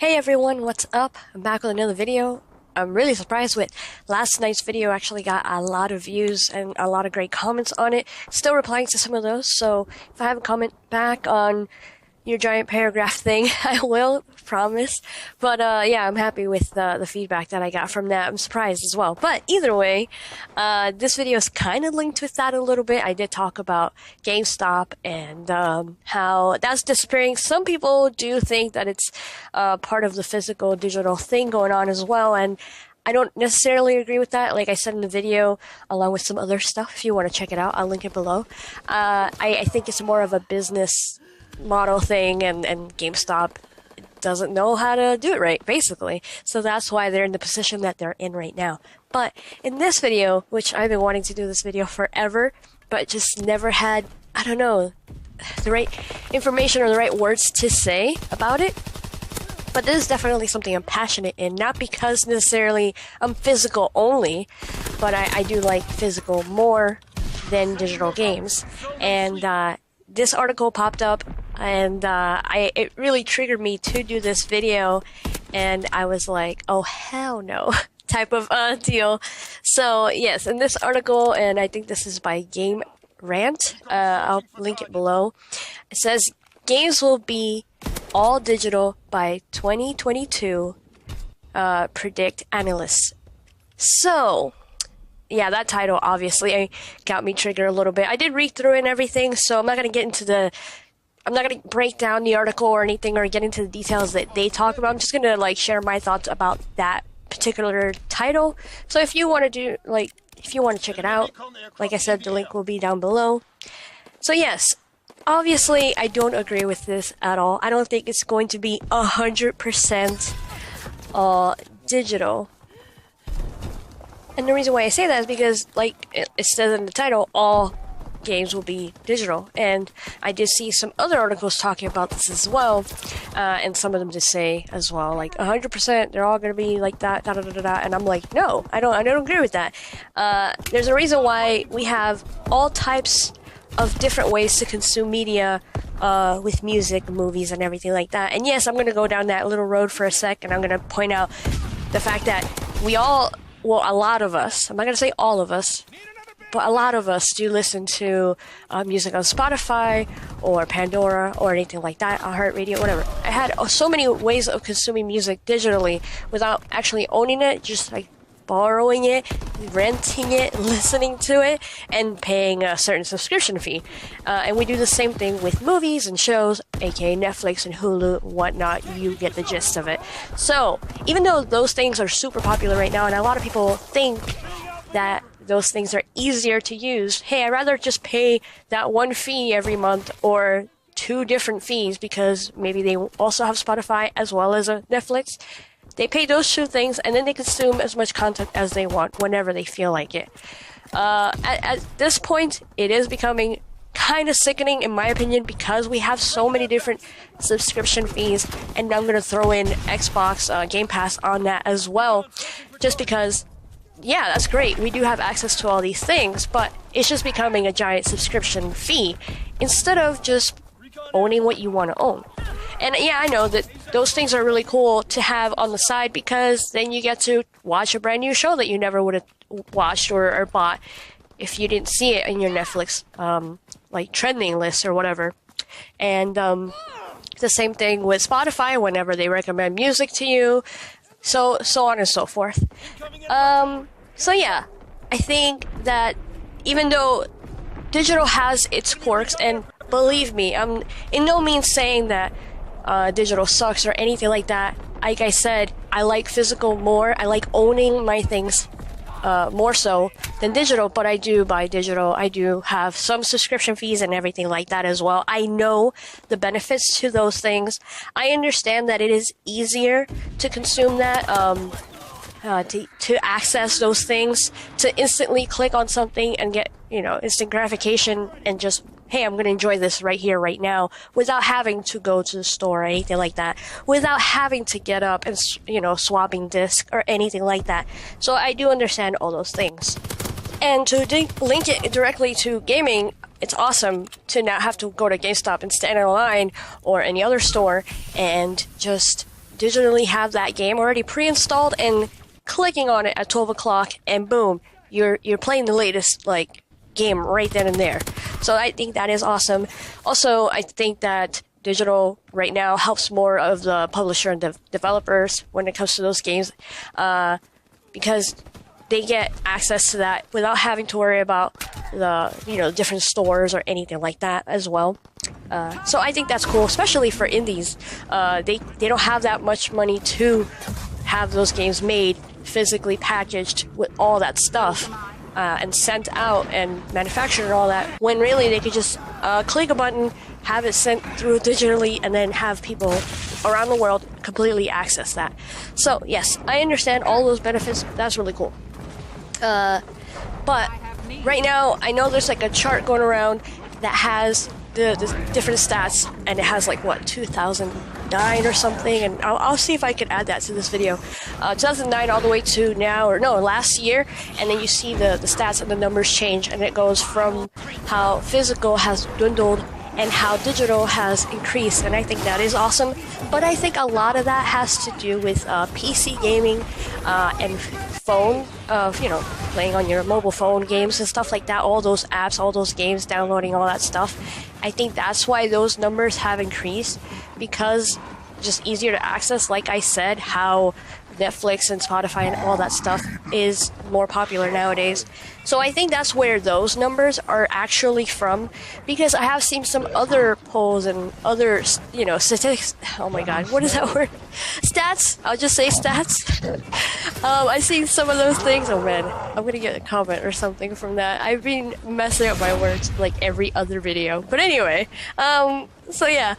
Hey everyone, what's up? I'm back with another video. I'm really surprised with last night's video actually got a lot of views and a lot of great comments on it. Still replying to some of those, so if I have a comment back on your giant paragraph thing, I will, promise. But yeah, I'm happy with the feedback that I got from that. I'm surprised as well. But either way, this video is kind of linked with that a little bit. I did talk about GameStop and how that's disappearing. Some people do think that it's part of the physical digital thing going on as well, and I don't necessarily agree with that. Like I said in the video, along with some other stuff, if you want to check it out, I'll link it below. I think it's more of a business model thing, and GameStop doesn't know how to do it right, basically. So that's why they're in the position that they're in right now. But in this video, which I've been wanting to do this video forever, but just never had, I don't know, the right information or the right words to say about it. But this is definitely something I'm passionate in, not because necessarily I'm physical only, but I do like physical more than digital games. And this article popped up, and it really triggered me to do this video, and I was like, oh hell no, type of deal. So yes, in this article, and I think this is by Game Rant, I'll link it below. It says games will be all digital by 2022, predict analysts. So yeah, that title obviously got me triggered a little bit. I did read through it and everything, so I'm not going to get into I'm not going to break down the article or anything or get into the details that they talk about. I'm just going to like share my thoughts about that particular title. So if you want to if you want to check it out, like I said, the link will be down below. So yes, obviously I don't agree with this at all. I don't think it's going to be 100% digital. And the reason why I say that is because, like it says in the title, all games will be digital. And I did see some other articles talking about this as well, and some of them just say as well, like 100%, they're all going to be like that, da da da da. And I'm like, no, I don't agree with that. There's a reason why we have all types of different ways to consume media, with music, movies, and everything like that. And yes, I'm going to go down that little road for a sec, and I'm going to point out the fact that we all, well, a lot of us, I'm not going to say all of us, but a lot of us do listen to music on Spotify or Pandora or anything like that, iHeartRadio, whatever. I had so many ways of consuming music digitally without actually owning it, just like borrowing it, renting it, listening to it, and paying a certain subscription fee. And we do the same thing with movies and shows, aka Netflix and Hulu, whatnot. You get the gist of it. So even though those things are super popular right now, and a lot of people think that those things are easier to use, hey, I'd rather just pay that one fee every month or two different fees, because maybe they also have Spotify as well as a Netflix. They pay those two things, and then they consume as much content as they want whenever they feel like it. At this point, it is becoming kind of sickening, in my opinion, because we have so many different subscription fees, and I'm going to throw in Xbox Game Pass on that as well, just because, yeah, that's great. We do have access to all these things, but it's just becoming a giant subscription fee instead of just owning what you want to own. And yeah, I know that those things are really cool to have on the side, because then you get to watch a brand new show that you never would have watched or bought if you didn't see it in your Netflix like trending list or whatever. And the same thing with Spotify whenever they recommend music to you, so on and so forth. So yeah, I think that even though digital has its quirks, and believe me, I'm in no means saying that digital sucks or anything like that. Like I said, I like physical more. I like owning my things more so than digital, but I do buy digital. I do have some subscription fees and everything like that as well. I know the benefits to those things. I understand that it is easier to consume that, to access those things, to instantly click on something and get, instant gratification, and just, hey, I'm going to enjoy this right here, right now, without having to go to the store or anything like that, without having to get up and, swapping disc or anything like that. So I do understand all those things. And to link it directly to gaming, it's awesome to not have to go to GameStop and stand in a line or any other store and just digitally have that game already pre-installed and clicking on it at 12 o'clock and boom, you're playing the latest like game right then and there. So I think that is awesome. Also, I think that digital right now helps more of the publisher and developers when it comes to those games, because they get access to that without having to worry about the different stores or anything like that as well. So I think that's cool, especially for indies. They don't have that much money to have those games made, physically packaged with all that stuff, and sent out and manufactured and all that, when really they could just click a button, have it sent through digitally, and then have people around the world completely access that. So yes, I understand all those benefits. That's really cool. But right now, I know there's like a chart going around that has the different stats, and it has like what, 2009 or something, and I'll see if I can add that to this video. 2009 all the way to now, or no, last year, and then you see the stats and the numbers change, and it goes from how physical has dwindled and how digital has increased, and I think that is awesome. But I think a lot of that has to do with PC gaming and phone, playing on your mobile phone games and stuff like that, all those apps, all those games, downloading all that stuff. I think that's why those numbers have increased, because just easier to access, like I said, how Netflix and Spotify and all that stuff is more popular nowadays. So I think that's where those numbers are actually from, because I have seen some other polls and other, statistics. Oh my god, what is that word? Stats? I'll just say stats. I've seen some of those things. Oh man, I'm gonna get a comment or something from that. I've been messing up my words like every other video. But anyway, so yeah.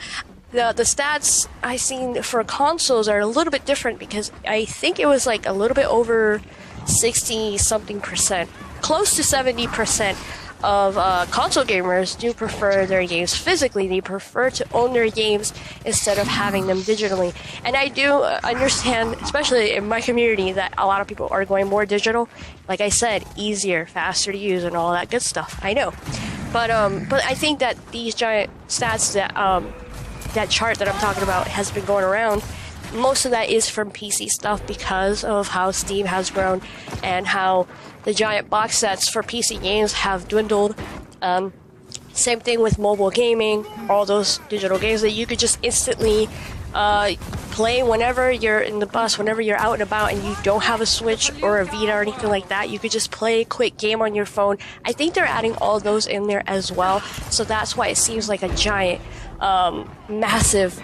The stats I seen for consoles are a little bit different, because I think it was like a little bit over 60-something%, close to 70% of console gamers do prefer their games physically. They prefer to own their games instead of having them digitally. And I do understand, especially in my community, that a lot of people are going more digital. Like I said, easier, faster to use, and all that good stuff. I know. But I think that these giant stats that chart that I'm talking about has been going around, most of that is from PC stuff, because of how Steam has grown and how the giant box sets for PC games have dwindled. Same thing with mobile gaming, all those digital games that you could just instantly play whenever you're in the bus, whenever you're out and about and you don't have a Switch or a Vita or anything like that. You could just play a quick game on your phone. I think they're adding all those in there as well, so that's why it seems like a giant massive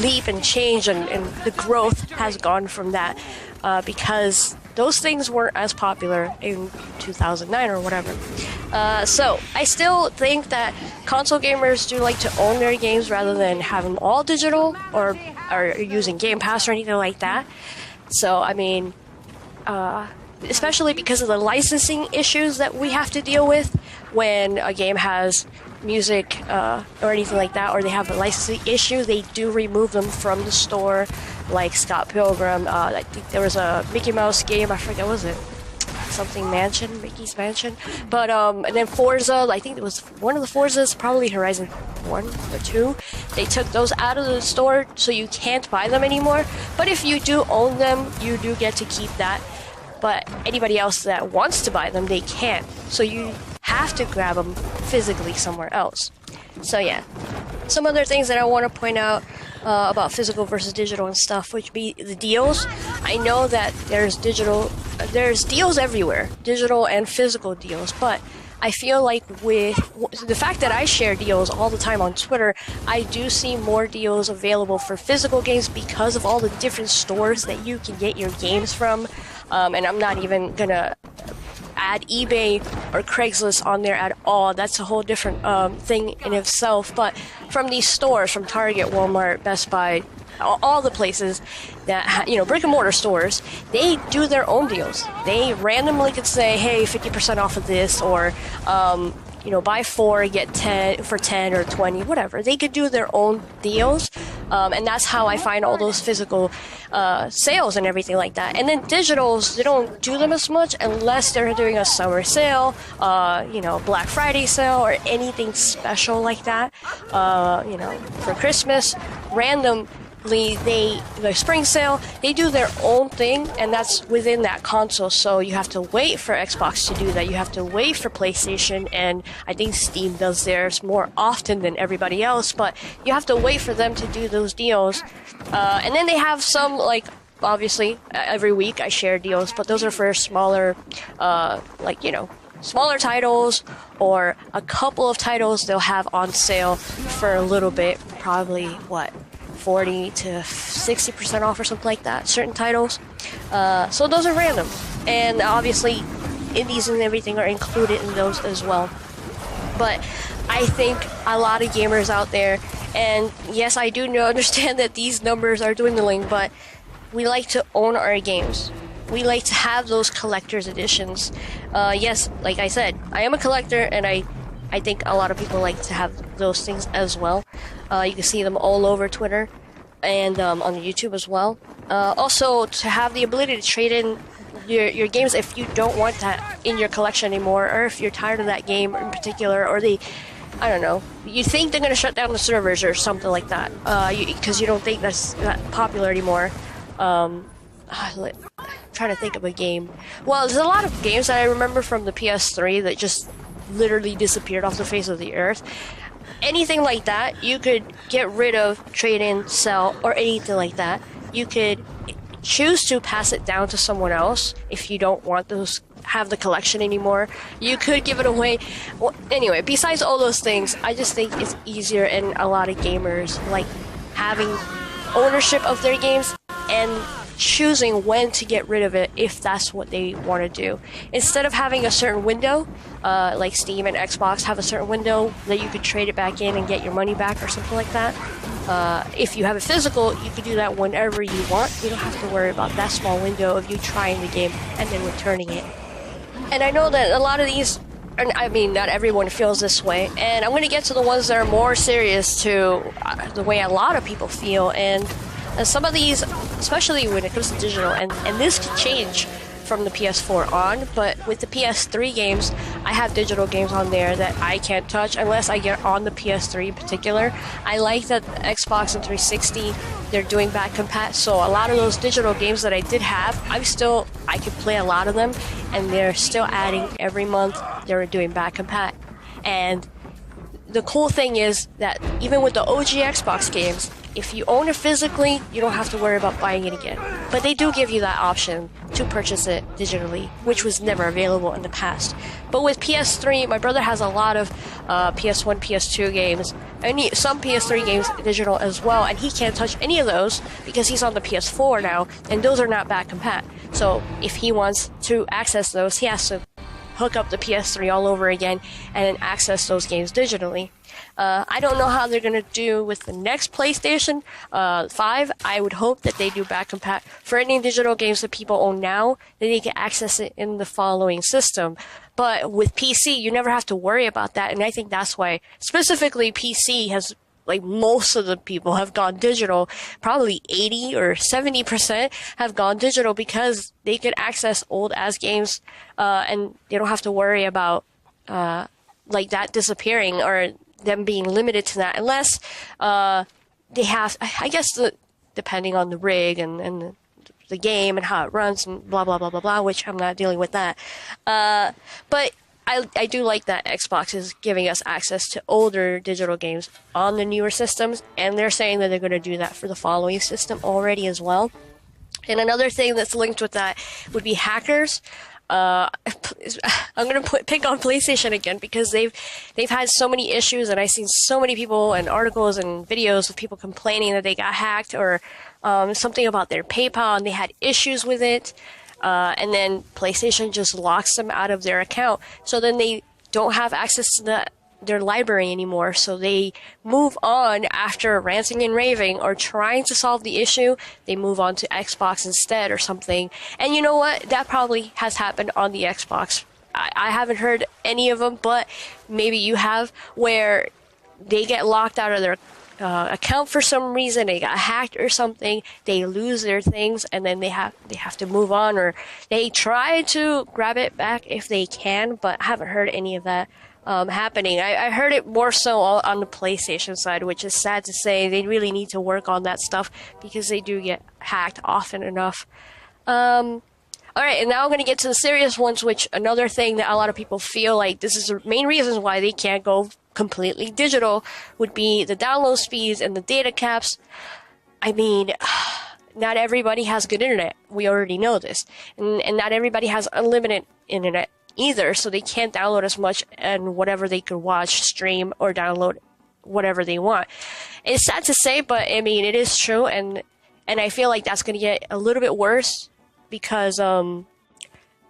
leap and change, and the growth has gone from that, because those things weren't as popular in 2009 or whatever. So I still think that console gamers do like to own their games rather than have them all digital or using Game Pass or anything like that. So I mean, especially because of the licensing issues that we have to deal with when a game has music or anything like that, or they have a licensing issue, they do remove them from the store, like Scott Pilgrim. I think there was a Mickey Mouse game, I forget, what was it? Something Mansion, Mickey's Mansion. But and then Forza, I think it was one of the Forzas, probably Horizon 1 or 2. They took those out of the store, so you can't buy them anymore. But if you do own them, you do get to keep that. But anybody else that wants to buy them, they can't. So you have to grab them physically somewhere else. So yeah, some other things that I want to point out about physical versus digital and stuff, which be the deals. I know that there's deals everywhere, digital and physical deals, but I feel like with the fact that I share deals all the time on Twitter, I do see more deals available for physical games because of all the different stores that you can get your games from. And I'm not even gonna add eBay or Craigslist on there at all. That's a whole different thing in itself. But from these stores, from Target, Walmart, Best Buy, all the places that, brick and mortar stores, they do their own deals. They randomly could say, hey, 50% off of this, or buy 4, get 10 for 10 or 20, whatever. They could do their own deals, and that's how I find all those physical sales and everything like that. And then digitals, they don't do them as much unless they're doing a summer sale, Black Friday sale, or anything special like that. For Christmas, random the spring sale, they do their own thing, and that's within that console. So you have to wait for Xbox to do that. You have to wait for PlayStation, and I think Steam does theirs more often than everybody else. But you have to wait for them to do those deals, and then they have some like. Obviously, every week I share deals, but those are for smaller, smaller titles, or a couple of titles they'll have on sale for a little bit, probably 40 to 60% off or something like that, certain titles. So those are random, and obviously indies and everything are included in those as well. But I think a lot of gamers out there, and yes, I do understand that these numbers are dwindling, but we like to own our games. We like to have those collector's editions. Yes, like I said, I am a collector, and I think a lot of people like to have those things as well. You can see them all over Twitter and on YouTube as well. Also, to have the ability to trade in your games if you don't want that in your collection anymore, or if you're tired of that game in particular, or I don't know, you think they're going to shut down the servers or something like that, because you don't think that's that popular anymore. Trying to think of a game. Well, there's a lot of games that I remember from the PS3 that just literally disappeared off the face of the earth. Anything like that, you could get rid of, trade in, sell, or anything like that. You could choose to pass it down to someone else if you don't want have the collection anymore. You could give it away. Well, anyway, besides all those things, I just think it's easier, and a lot of gamers like having ownership of their games and choosing when to get rid of it if that's what they want to do. Instead of having a certain window, like Steam and Xbox have a certain window that you could trade it back in and get your money back or something like that. If you have it physical, you can do that whenever you want. You don't have to worry about that small window of you trying the game and then returning it. And I know that a lot of these, I mean, not everyone feels this way, and I'm going to get to the ones that are more serious to the way a lot of people feel, and some of these, especially when it comes to digital, and this could change from the PS4 on, but with the PS3 games, I have digital games on there that I can't touch unless I get on the PS3 in particular. I like that Xbox and 360, they're doing back compat, so a lot of those digital games that I did have, I could play a lot of them, and they're still adding every month, they're doing back compat. And the cool thing is that even with the OG Xbox games, if you own it physically, you don't have to worry about buying it again. But they do give you that option to purchase it digitally, which was never available in the past. But with PS3, my brother has a lot of PS1, PS2 games, and some PS3 games digital as well, and he can't touch any of those because he's on the PS4 now, and those are not back compat. So if he wants to access those, he has to hook up the PS3 all over again and then access those games digitally. I don't know how they're going to do with the next PlayStation 5. I would hope that they do back compat for any digital games that people own now, then they can access it in the following system. But with PC, you never have to worry about that, and I think that's why specifically PC has, like, most of the people have gone digital. Probably 80 or 70% have gone digital because they can access old as games, and they don't have to worry about like that disappearing or them being limited to that, unless they have, I guess, depending on the rig and the game and how it runs and blah blah blah blah blah, which I'm not dealing with that. But I do like that Xbox is giving us access to older digital games on the newer systems, and they're saying that they're going to do that for the following system already as well. And another thing that's linked with that would be hackers. I'm going to pick on PlayStation again because they've had so many issues, and I've seen so many people and articles and videos of people complaining that they got hacked or something about their PayPal and they had issues with it. And then PlayStation just locks them out of their account. So then they don't have access to their library anymore. So they move on after ranting and raving or trying to solve the issue. They move on to Xbox instead or something. And you know what? That probably has happened on the Xbox. I haven't heard any of them, but maybe you have, where they get locked out of their account for some reason. They got hacked or something. They lose their things, and then they have to move on, or they try to grab it back if they can. But I haven't heard any of that happening. I heard it more so on the PlayStation side, which is sad to say. They really need to work on that stuff because they do get hacked often enough. Alright, and now I'm going to get to the serious ones, which another thing that a lot of people feel like this is the main reasons why they can't go completely digital would be the download speeds and the data caps. I mean, not everybody has good internet. We already know this. And not everybody has unlimited internet either, so they can't download as much and whatever they could watch, stream, or download whatever they want. It's sad to say, but I mean, it is true, and I feel like that's going to get a little bit worse because the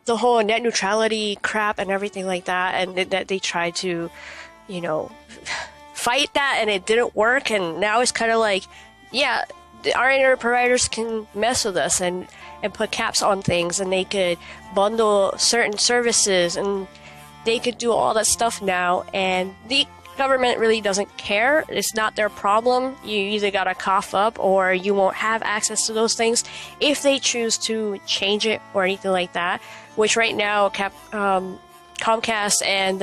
whole net neutrality crap and everything like that, and that they tried to, you know, fight that, and it didn't work, and now it's kind of like, yeah, our internet providers can mess with us and put caps on things, and they could bundle certain services, and they could do all that stuff now, and the government really doesn't care. It's not their problem. You either gotta cough up or you won't have access to those things if they choose to change it or anything like that, which right now Comcast and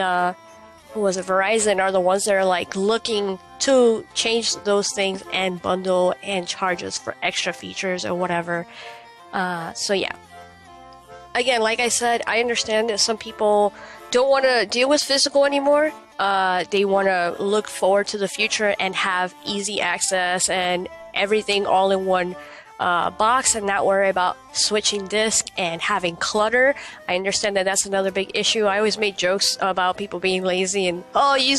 Verizon are the ones that are like looking to change those things and bundle and charge us for extra features or whatever. So yeah, again, like I said, I understand that some people don't want to deal with physical anymore. They want to look forward to the future and have easy access and everything all in one box and not worry about switching disc and having clutter. I understand that that's another big issue. I always made jokes about people being lazy and, oh, you're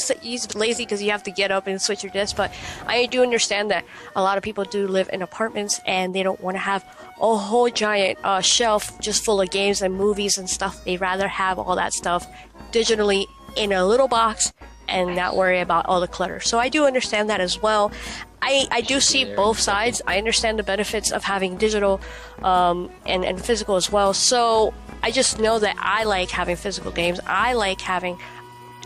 lazy because you have to get up and switch your disc, but I do understand that a lot of people do live in apartments and they don't want to have a whole giant shelf just full of games and movies and stuff. They'd rather have all that stuff digitally in a little box and not worry about all the clutter. So I do understand that as well. I do see both sides. I understand the benefits of having digital and physical as well. So I just know that I like having physical games. I like having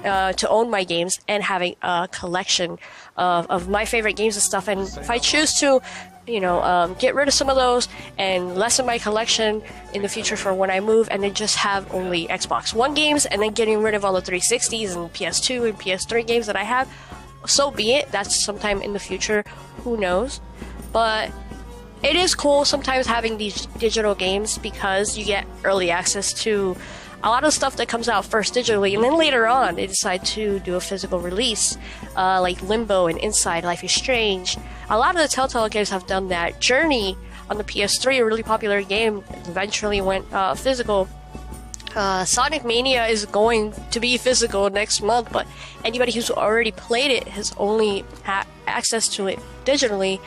to own my games and having a collection of my favorite games and stuff. And if I choose to, you know, get rid of some of those and lessen my collection in the future for when I move, and then just have only Xbox One games, and then getting rid of all the 360s and PS2 and PS3 games that I have, so be it. That's sometime in the future, who knows. But it is cool sometimes having these digital games because you get early access to a lot of stuff that comes out first digitally, and then later on they decide to do a physical release, like Limbo and Inside, Life is Strange. A lot of the Telltale games have done that. Journey on the PS3, a really popular game, eventually went physical. Sonic Mania is going to be physical next month, but anybody who's already played it has only had access to it digitally.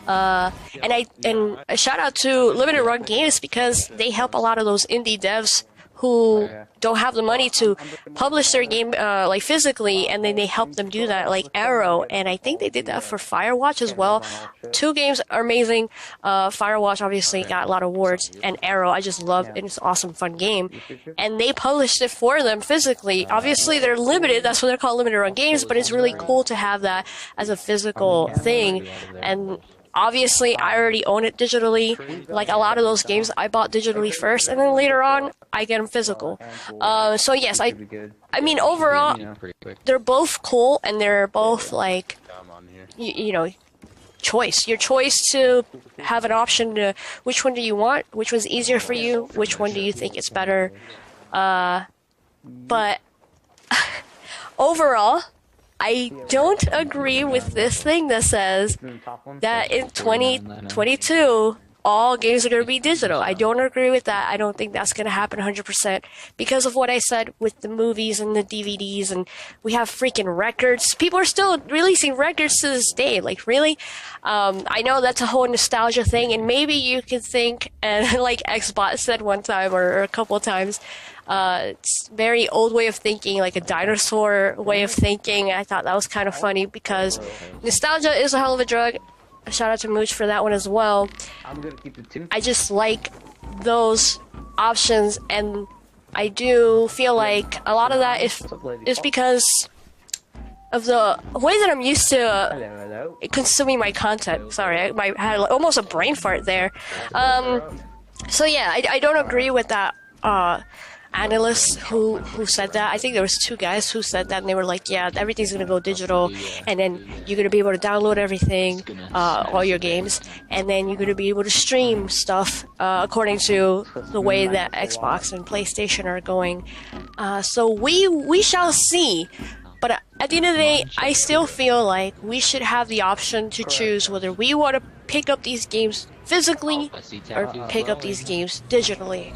And a shout out to Limited Run Games because they help a lot of those indie devs who don't have the money to publish their game like physically, and then they help them do that, like Arrow, and I think they did that for Firewatch as well. Two games are amazing. Firewatch obviously got a lot of awards, and Arrow I just love, and it's an awesome fun game. And they published it for them physically. Obviously they're limited, that's what they're called, limited run games, but it's really cool to have that as a physical thing. And obviously, I already own it digitally. Like a lot of those games, I bought digitally first, and then later on, I get them physical. So yes, I mean, overall, they're both cool, and they're both like, you know, choice. Your choice to have an option to which one do you want, which one's easier for you, which one do you think is better. But overall, I don't agree with this thing that says that in 2022, all games are going to be digital. I don't agree with that. I don't think that's going to happen 100% because of what I said with the movies and the DVDs, and we have freaking records. People are still releasing records to this day. Like, really? I know that's a whole nostalgia thing, and maybe you could think, and like Xbot said one time or a couple of times, it's very old way of thinking, like a dinosaur way of thinking. I thought that was kind of funny because nostalgia is a hell of a drug. A shout out to Mooch for that one as well. I just like those options, and I do feel like a lot of that is because of the way that I'm used to consuming my content. Sorry, I had almost a brain fart there. So yeah, I don't agree with that analysts who said that. I think there was two guys who said that, and they were like, yeah, everything's gonna go digital, and then you're gonna be able to download everything, all your games, and then you're gonna be able to stream stuff according to the way that Xbox and PlayStation are going. So we shall see. But at the end of the day, I still feel like we should have the option to choose whether we want to pick up these games physically or pick up these games digitally.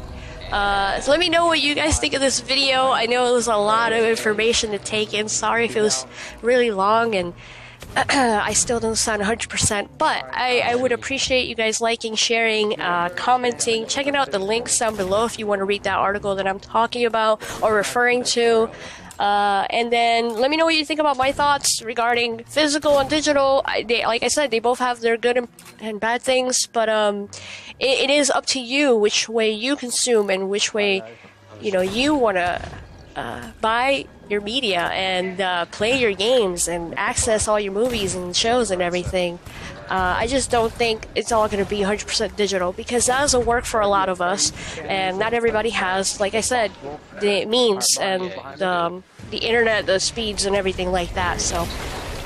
So let me know what you guys think of this video. I know it was a lot of information to take in. Sorry if it was really long and I still don't sound 100%, but I would appreciate you guys liking, sharing, commenting, checking out the links down below if you want to read that article that I'm talking about or referring to. And then let me know what you think about my thoughts regarding physical and digital. Like I said, they both have their good and bad things, but it is up to you which way you consume and which way you want to buy your media and play your games and access all your movies and shows and everything. I just don't think it's all going to be 100% digital because that doesn't work for a lot of us, and not everybody has, like I said, the means and the internet, the speeds and everything like that. So,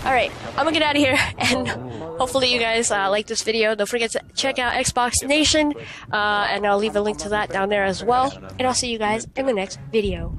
alright, I'm gonna get out of here, and hopefully you guys like this video. Don't forget to check out Xbox Nation, and I'll leave a link to that down there as well, and I'll see you guys in the next video.